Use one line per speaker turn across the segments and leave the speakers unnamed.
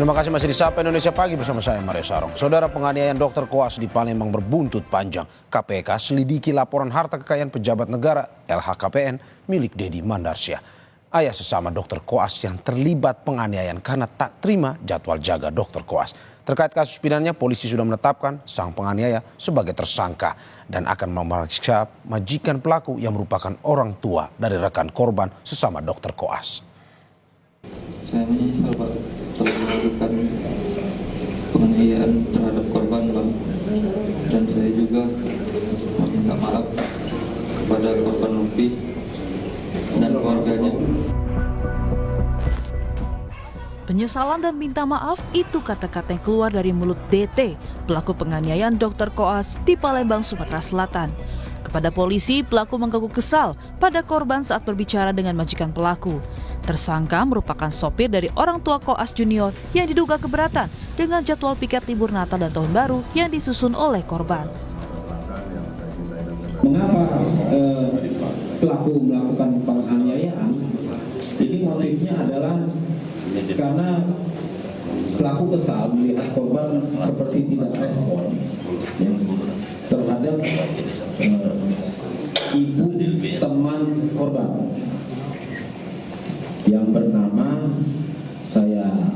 Terima kasih masih di Sapa Indonesia Pagi bersama saya Maria Sarong. Saudara, penganiayaan dokter koas di Palembang berbuntut panjang. KPK selidiki laporan harta kekayaan pejabat negara LHKPN milik Deddy Mandarsyah. Ayah sesama dokter koas yang terlibat penganiayaan karena tak terima jadwal jaga dokter koas. Terkait kasus pidananya, polisi sudah menetapkan sang penganiaya sebagai tersangka dan akan memeriksa majikan pelaku yang merupakan orang tua dari rekan korban sesama dokter koas.
Saya menyesal, Pak, telah melakukan penganiayaan terhadap korban, Pak. Dan saya juga meminta maaf kepada korban Lupi dan keluarganya.
Penyesalan dan minta maaf itu kata-kata yang keluar dari mulut DT, pelaku penganiayaan dokter koas di Palembang, Sumatera Selatan. Kepada polisi, pelaku mengaku kesal pada korban saat berbicara dengan majikan pelaku. Tersangka merupakan sopir dari orang tua koas junior yang diduga keberatan dengan jadwal piket libur Natal dan Tahun Baru yang disusun oleh korban.
Mengapa pelaku melakukan penganiayaan? Ini motifnya adalah karena pelaku kesal melihat korban seperti tidak respon terhadap ibu teman korban yang bernama, saya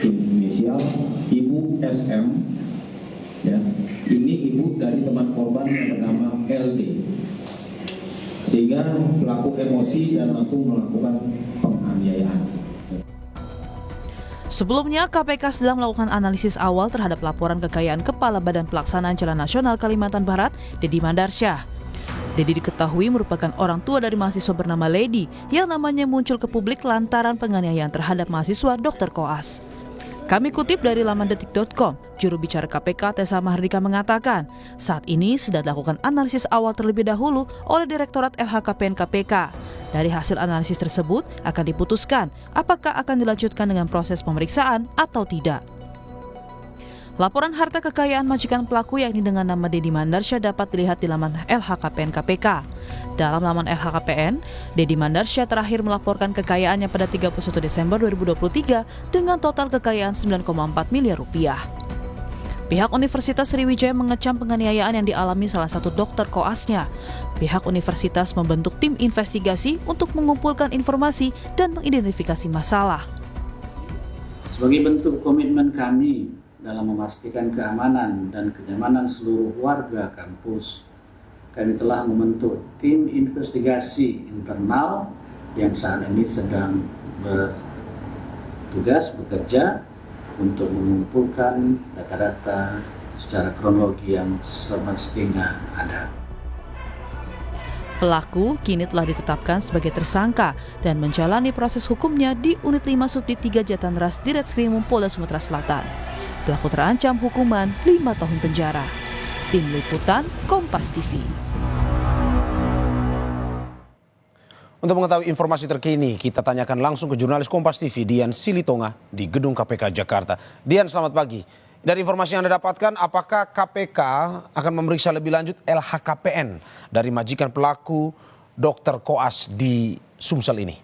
inisial, Ibu SM. Ya, ini ibu dari teman korban yang bernama LD. Sehingga pelaku emosi dan langsung melakukan penganiayaan.
Sebelumnya, KPK sedang melakukan analisis awal terhadap laporan kekayaan Kepala Badan Pelaksanaan Jalan Nasional Kalimantan Barat, Deddy Mandarsyah. Deddy diketahui merupakan orang tua dari mahasiswa bernama Lady yang namanya muncul ke publik lantaran penganiayaan terhadap mahasiswa dokter koas. Kami kutip dari laman detik.com, juru bicara KPK Tessa Mahardika mengatakan, saat ini sedang dilakukan analisis awal terlebih dahulu oleh Direktorat LHKPN KPK. Dari hasil analisis tersebut akan diputuskan apakah akan dilanjutkan dengan proses pemeriksaan atau tidak. Laporan harta kekayaan majikan pelaku yakni dengan nama Deddy Mandarsyah dapat dilihat di laman LHKPN KPK. Dalam laman LHKPN, Deddy Mandarsyah terakhir melaporkan kekayaannya pada 31 Desember 2023 dengan total kekayaan 9,4 miliar rupiah. Pihak Universitas Sriwijaya mengecam penganiayaan yang dialami salah satu dokter koasnya. Pihak universitas membentuk tim investigasi untuk mengumpulkan informasi dan mengidentifikasi masalah.
Sebagai bentuk komitmen kami dalam memastikan keamanan dan kenyamanan seluruh warga kampus, kami telah membentuk tim investigasi internal yang saat ini sedang bekerja untuk mengumpulkan data-data secara kronologi yang semestinya ada.
Pelaku kini telah ditetapkan sebagai tersangka dan menjalani proses hukumnya di Unit 5 Subdit 3 Jatanras Ditreskrimum Polda Sumatera Selatan. Pelaku terancam hukuman 5 tahun penjara. Tim Liputan Kompas TV.
Untuk mengetahui informasi terkini, kita tanyakan langsung ke jurnalis Kompas TV Dian Silitonga di Gedung KPK Jakarta. Dian, selamat pagi. Dari informasi yang Anda dapatkan, apakah KPK akan memeriksa lebih lanjut LHKPN dari majikan pelaku dokter koas di Sumsel ini?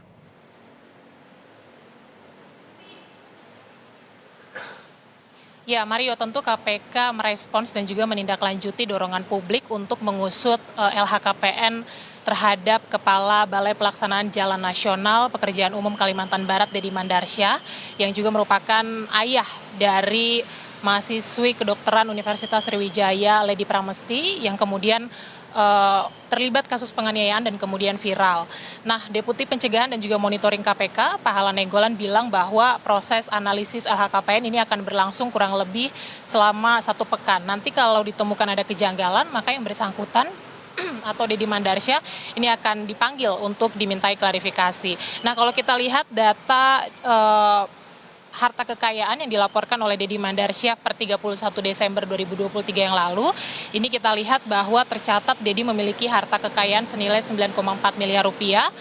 Ya, Mario, tentu KPK merespons dan juga menindaklanjuti dorongan publik untuk mengusut LHKPN terhadap Kepala Balai Pelaksanaan Jalan Nasional Pekerjaan Umum Kalimantan Barat, Deddy Mandarsyah, yang juga merupakan ayah dari mahasiswi kedokteran Universitas Sriwijaya, Lady Pramesti, yang kemudian terlibat kasus penganiayaan dan kemudian viral. Nah, Deputi Pencegahan dan juga Monitoring KPK, Pak Hala Nenggolan, bilang bahwa proses analisis LHKPN ini akan berlangsung kurang lebih selama 1 pekan. Nanti kalau ditemukan ada kejanggalan, maka yang bersangkutan atau Deddy Mandarsyah ini akan dipanggil untuk dimintai klarifikasi. Nah, kalau kita lihat data harta kekayaan yang dilaporkan oleh Deddy Mandarsyah per 31 Desember 2023 yang lalu, ini kita lihat bahwa tercatat Deddy memiliki harta kekayaan senilai 9,4 miliar rupiah,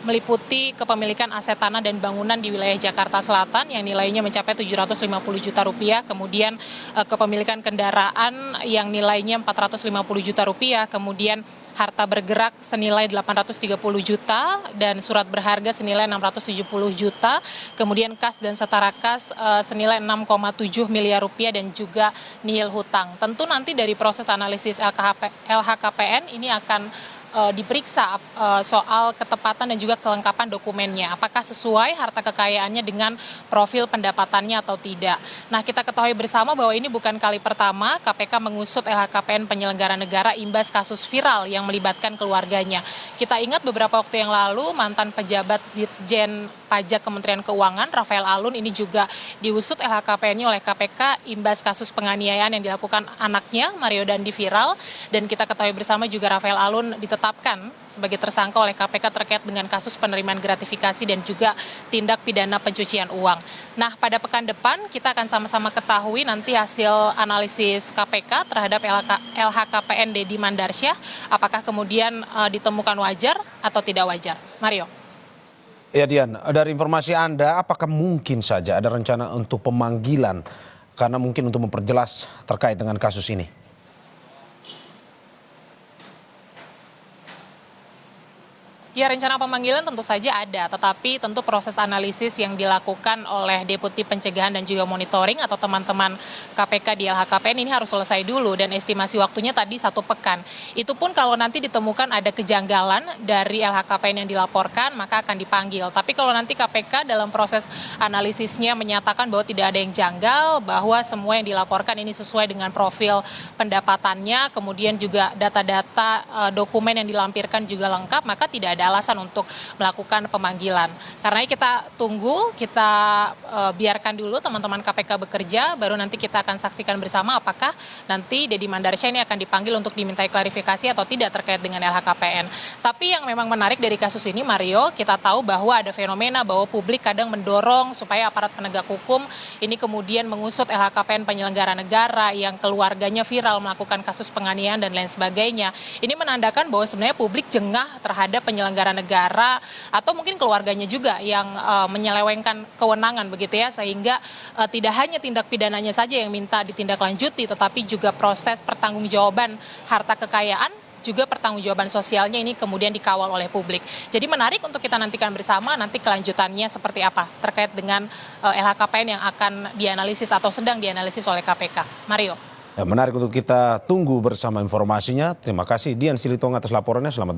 meliputi kepemilikan aset tanah dan bangunan di wilayah Jakarta Selatan yang nilainya mencapai 750 juta rupiah, kemudian kepemilikan kendaraan yang nilainya 450 juta rupiah, kemudian harta bergerak senilai 830 juta dan surat berharga senilai 670 juta, kemudian kas dan setara kas senilai 6,7 miliar rupiah dan juga nihil hutang. Tentu nanti dari proses analisis LHKPN ini akan diperiksa soal ketepatan dan juga kelengkapan dokumennya. Apakah sesuai harta kekayaannya dengan profil pendapatannya atau tidak. Nah, kita ketahui bersama bahwa ini bukan kali pertama KPK mengusut LHKPN penyelenggara negara imbas kasus viral yang melibatkan keluarganya. Kita ingat beberapa waktu yang lalu mantan pejabat Ditjen Pajak Kementerian Keuangan Rafael Alun ini juga diusut LHKPN-nya oleh KPK imbas kasus penganiayaan yang dilakukan anaknya Mario Dandi viral, dan kita ketahui bersama juga Rafael Alun ditetapkan sebagai tersangka oleh KPK terkait dengan kasus penerimaan gratifikasi dan juga tindak pidana pencucian uang. Nah, pada pekan depan kita akan sama-sama ketahui nanti hasil analisis KPK terhadap LHKPN Deddy Mandarsyah, apakah kemudian ditemukan wajar atau tidak wajar. Mario.
Ya Dian, dari informasi Anda, apakah mungkin saja ada rencana untuk pemanggilan karena mungkin untuk memperjelas terkait dengan kasus ini?
Ya, rencana pemanggilan tentu saja ada, tetapi tentu proses analisis yang dilakukan oleh Deputi Pencegahan dan juga Monitoring atau teman-teman KPK di LHKPN ini harus selesai dulu, dan estimasi waktunya tadi 1 pekan. Itu pun kalau nanti ditemukan ada kejanggalan dari LHKPN yang dilaporkan, maka akan dipanggil. Tapi kalau nanti KPK dalam proses analisisnya menyatakan bahwa tidak ada yang janggal, bahwa semua yang dilaporkan ini sesuai dengan profil pendapatannya, kemudian juga data-data dokumen yang dilampirkan juga lengkap, maka tidak ada alasan untuk melakukan pemanggilan. Karena kita tunggu, kita biarkan dulu teman-teman KPK bekerja, baru nanti kita akan saksikan bersama apakah nanti Deddy Mandarsyah ini akan dipanggil untuk dimintai klarifikasi atau tidak terkait dengan LHKPN. Tapi yang memang menarik dari kasus ini, Mario, kita tahu bahwa ada fenomena bahwa publik kadang mendorong supaya aparat penegak hukum ini kemudian mengusut LHKPN penyelenggara negara yang keluarganya viral melakukan kasus penganiayaan dan lain sebagainya. Ini menandakan bahwa sebenarnya publik jengah terhadap penyelenggara negara atau mungkin keluarganya juga yang menyelewengkan kewenangan begitu ya, sehingga tidak hanya tindak pidananya saja yang minta ditindaklanjuti, tetapi juga proses pertanggungjawaban harta kekayaan, juga pertanggungjawaban sosialnya ini kemudian dikawal oleh publik. Jadi menarik untuk kita nantikan bersama nanti kelanjutannya seperti apa terkait dengan LHKPN yang akan dianalisis atau sedang dianalisis oleh KPK. Mario.
Ya, menarik untuk kita tunggu bersama informasinya. Terima kasih Dian Silitonga atas laporannya. Selamat